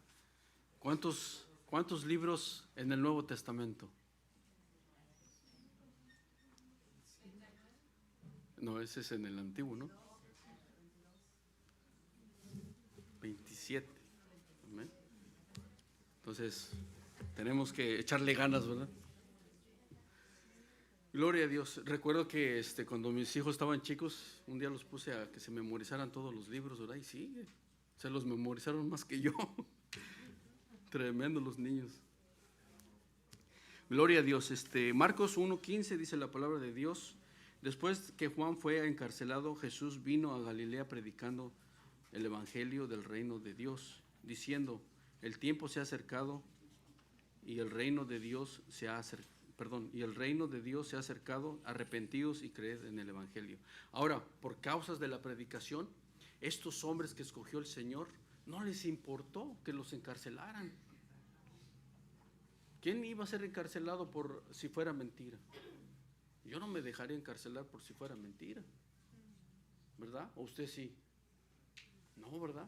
¿Cuántos libros en el Nuevo Testamento? No, ese es en el Antiguo, ¿no? 27. Amén. Entonces, tenemos que echarle ganas, ¿verdad? Gloria a Dios. Recuerdo que cuando mis hijos estaban chicos, un día los puse a que se memorizaran todos los libros, ¿verdad? Y sí, se los memorizaron más que yo. Tremendo los niños. Gloria a Dios. Marcos 1:15 dice la palabra de Dios. Después que Juan fue encarcelado, Jesús vino a Galilea predicando el evangelio del reino de Dios, diciendo, el tiempo se ha acercado y el reino de Dios se ha acercado, arrepentidos y creed en el evangelio. Ahora, por causas de la predicación, estos hombres que escogió el Señor, no les importó que los encarcelaran. ¿Quién iba a ser encarcelado por si fuera mentira? Yo no me dejaría encarcelar por si fuera mentira, ¿verdad? ¿O usted sí? No, ¿verdad?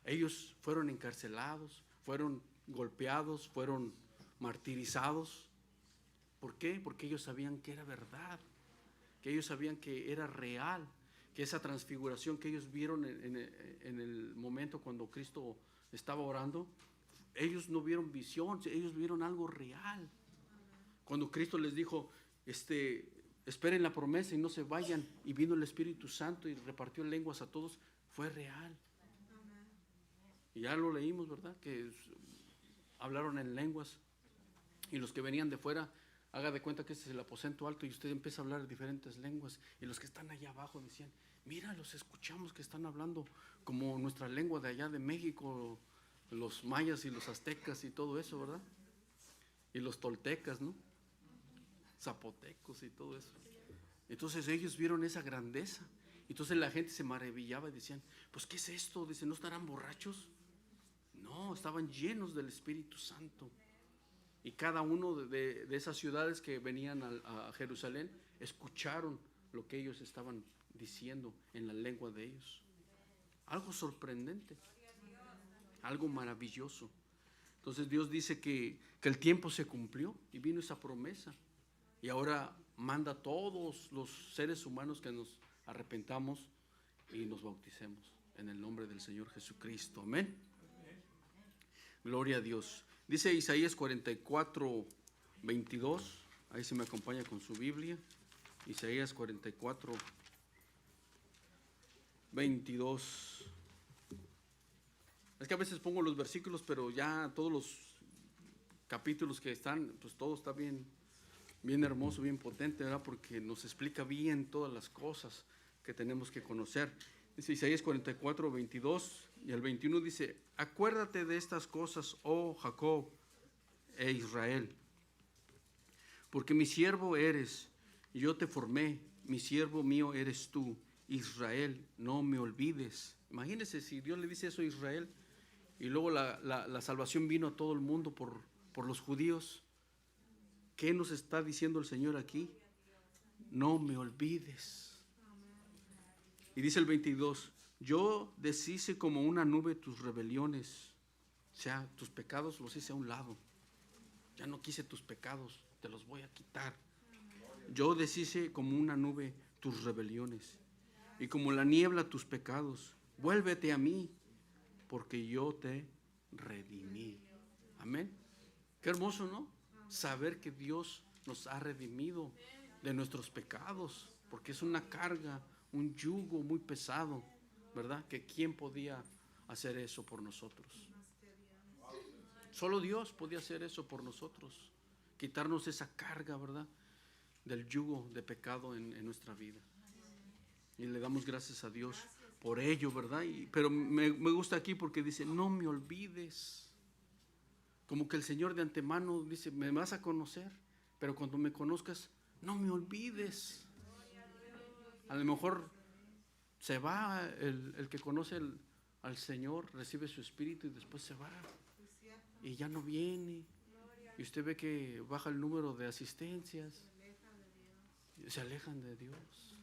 Ellos fueron encarcelados, fueron golpeados, fueron martirizados. ¿Por qué? Porque ellos sabían que era verdad, que ellos sabían que era real, que esa transfiguración que ellos vieron en el momento cuando Cristo estaba orando, ellos no vieron visión, ellos vieron algo real. Cuando Cristo les dijo, esperen la promesa y no se vayan. Y vino el Espíritu Santo y repartió lenguas a todos. Fue real. Y ya lo leímos, ¿verdad? Que hablaron en lenguas. Y los que venían de fuera, haga de cuenta que este es el aposento alto y usted empieza a hablar diferentes lenguas. Y los que están allá abajo decían, mira, los escuchamos que están hablando como nuestra lengua de allá de México, los mayas y los aztecas y todo eso, ¿verdad? Y los toltecas, ¿no? Zapotecos y todo eso. Entonces ellos vieron esa grandeza. Entonces la gente se maravillaba y decían, pues ¿qué es esto? Dicen, ¿no estarán borrachos? No, estaban llenos del Espíritu Santo. Y cada uno de esas ciudades que venían a Jerusalén escucharon lo que ellos estaban diciendo en la lengua de ellos. Algo sorprendente, algo maravilloso. Entonces Dios dice que el tiempo se cumplió y vino esa promesa. Y ahora manda a todos los seres humanos que nos arrepentamos y nos bauticemos en el nombre del Señor Jesucristo. Amén. Gloria a Dios. Dice Isaías 44, 22. Ahí se me acompaña con su Biblia. Isaías 44, 22. Es que a veces pongo los versículos, pero ya todos los capítulos que están, pues todo está bien hermoso, bien potente, ¿verdad? Porque nos explica bien todas las cosas que tenemos que conocer. Dice Isaías 44, 22 y el 21 dice, acuérdate de estas cosas, oh Jacob e Israel, porque mi siervo eres, y yo te formé, mi siervo mío eres tú, Israel, no me olvides. Imagínense si Dios le dice eso a Israel, y luego la salvación vino a todo el mundo por los judíos. ¿Qué nos está diciendo el Señor aquí? No me olvides. Y dice el 22, yo deshice como una nube tus rebeliones, o sea, tus pecados los hice a un lado. Ya no quise tus pecados, te los voy a quitar. Yo deshice como una nube tus rebeliones y como la niebla tus pecados. Vuélvete a mí, porque yo te redimí. Amén. Qué hermoso, ¿no? Saber que Dios nos ha redimido de nuestros pecados, porque es una carga, un yugo muy pesado, ¿verdad? Que quién podía hacer eso por nosotros. Solo Dios podía hacer eso por nosotros, quitarnos esa carga, ¿verdad? Del yugo de pecado en nuestra vida. Y le damos gracias a Dios por ello, ¿verdad? Pero me gusta aquí porque dice, no me olvides. Como que el Señor de antemano dice, me vas a conocer, pero cuando me conozcas, no me olvides. A lo mejor se va el que conoce al Señor, recibe su espíritu y después se va. Y ya no viene. Y usted ve que baja el número de asistencias. Se alejan de Dios.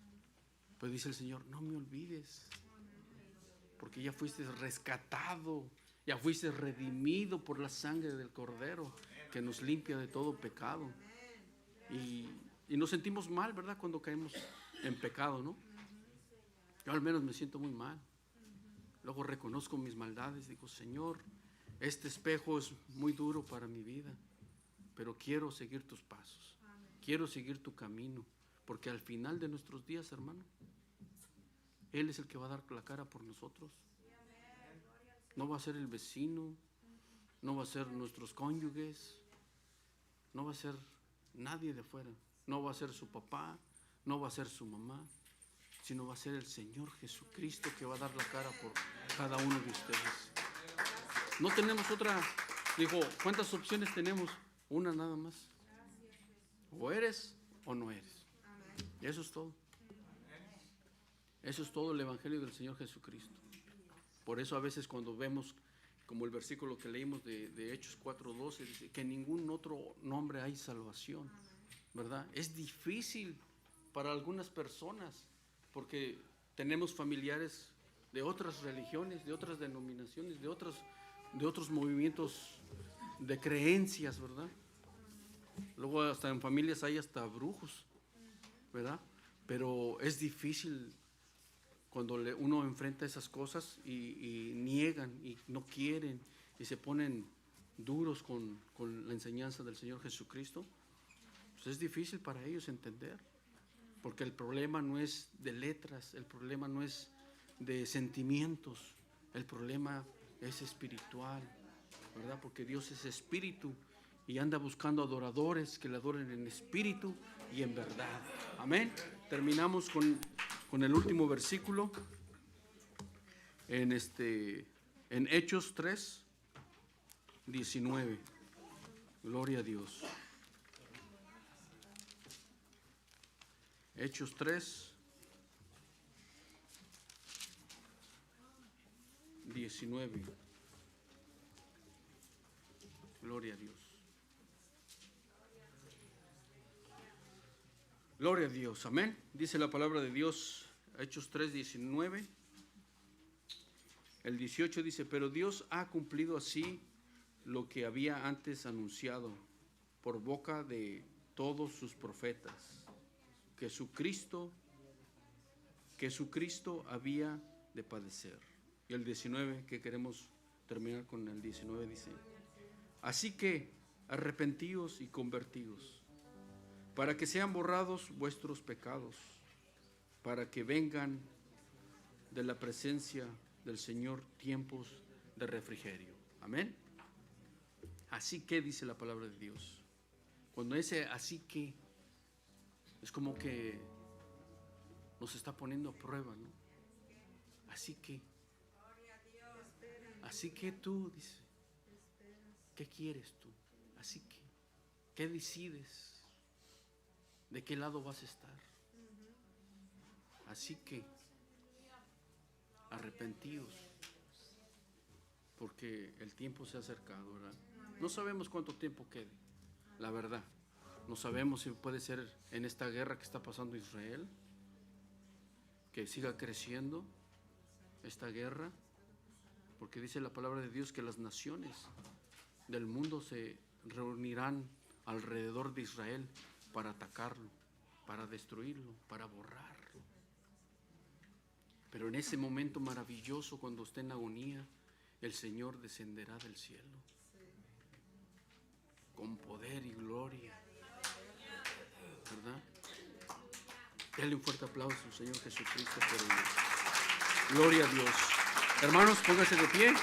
Pues dice el Señor, no me olvides. Porque ya fuiste rescatado. Ya fuiste redimido por la sangre del Cordero que nos limpia de todo pecado. Y nos sentimos mal, ¿verdad? Cuando caemos en pecado, ¿no? Yo al menos me siento muy mal. Luego reconozco mis maldades. Digo, Señor, este espejo es muy duro para mi vida, pero quiero seguir tus pasos. Quiero seguir tu camino. Porque al final de nuestros días, hermano, Él es el que va a dar la cara por nosotros. No va a ser el vecino, no va a ser nuestros cónyuges, no va a ser nadie de afuera, no va a ser su papá, no va a ser su mamá, sino va a ser el Señor Jesucristo que va a dar la cara por cada uno de ustedes. No tenemos otra, dijo, ¿cuántas opciones tenemos? Una nada más. O eres o no eres. Y eso es todo. Eso es todo el Evangelio del Señor Jesucristo. Por eso a veces cuando vemos, como el versículo que leímos de Hechos 4:12, dice que en ningún otro nombre hay salvación, ¿verdad? Es difícil para algunas personas porque tenemos familiares de otras religiones, de otras denominaciones, de otros movimientos de creencias, ¿verdad? Luego hasta en familias hay hasta brujos, ¿verdad? Pero es difícil cuando uno enfrenta esas cosas y niegan y no quieren y se ponen duros con la enseñanza del Señor Jesucristo, pues es difícil para ellos entender. Porque el problema no es de letras, el problema no es de sentimientos, el problema es espiritual, ¿verdad? Porque Dios es espíritu y anda buscando adoradores que le adoren en espíritu y en verdad. Amén. Terminamos con el último versículo en Hechos 3, 19. Gloria a Dios. Hechos 3, 19. Gloria a Dios. Gloria a Dios. Amén. Dice la palabra de Dios, Hechos 3, 19. El 18 dice, pero Dios ha cumplido así lo que había antes anunciado por boca de todos sus profetas, que su Cristo había de padecer. Y el 19, que queremos terminar con el 19, dice, así que arrepentíos y convertíos, para que sean borrados vuestros pecados, para que vengan de la presencia del Señor tiempos de refrigerio. Amén. Así que dice la palabra de Dios. Cuando ese así que es como que nos está poniendo a prueba, ¿no? Así que tú, dice, ¿qué quieres tú? Así que, ¿qué decides? ¿De qué lado vas a estar? Así que arrepentidos, porque el tiempo se ha acercado, ¿verdad? No sabemos cuánto tiempo quede, la verdad. No sabemos si puede ser en esta guerra que está pasando Israel, que siga creciendo esta guerra, porque dice la palabra de Dios que las naciones del mundo se reunirán alrededor de Israel para atacarlo, para destruirlo, para borrarlo. Pero en ese momento maravilloso, cuando esté en agonía, el Señor descenderá del cielo con poder y gloria, ¿verdad? Dale un fuerte aplauso al Señor Jesucristo por ello. Gloria a Dios. Hermanos, pónganse de pie.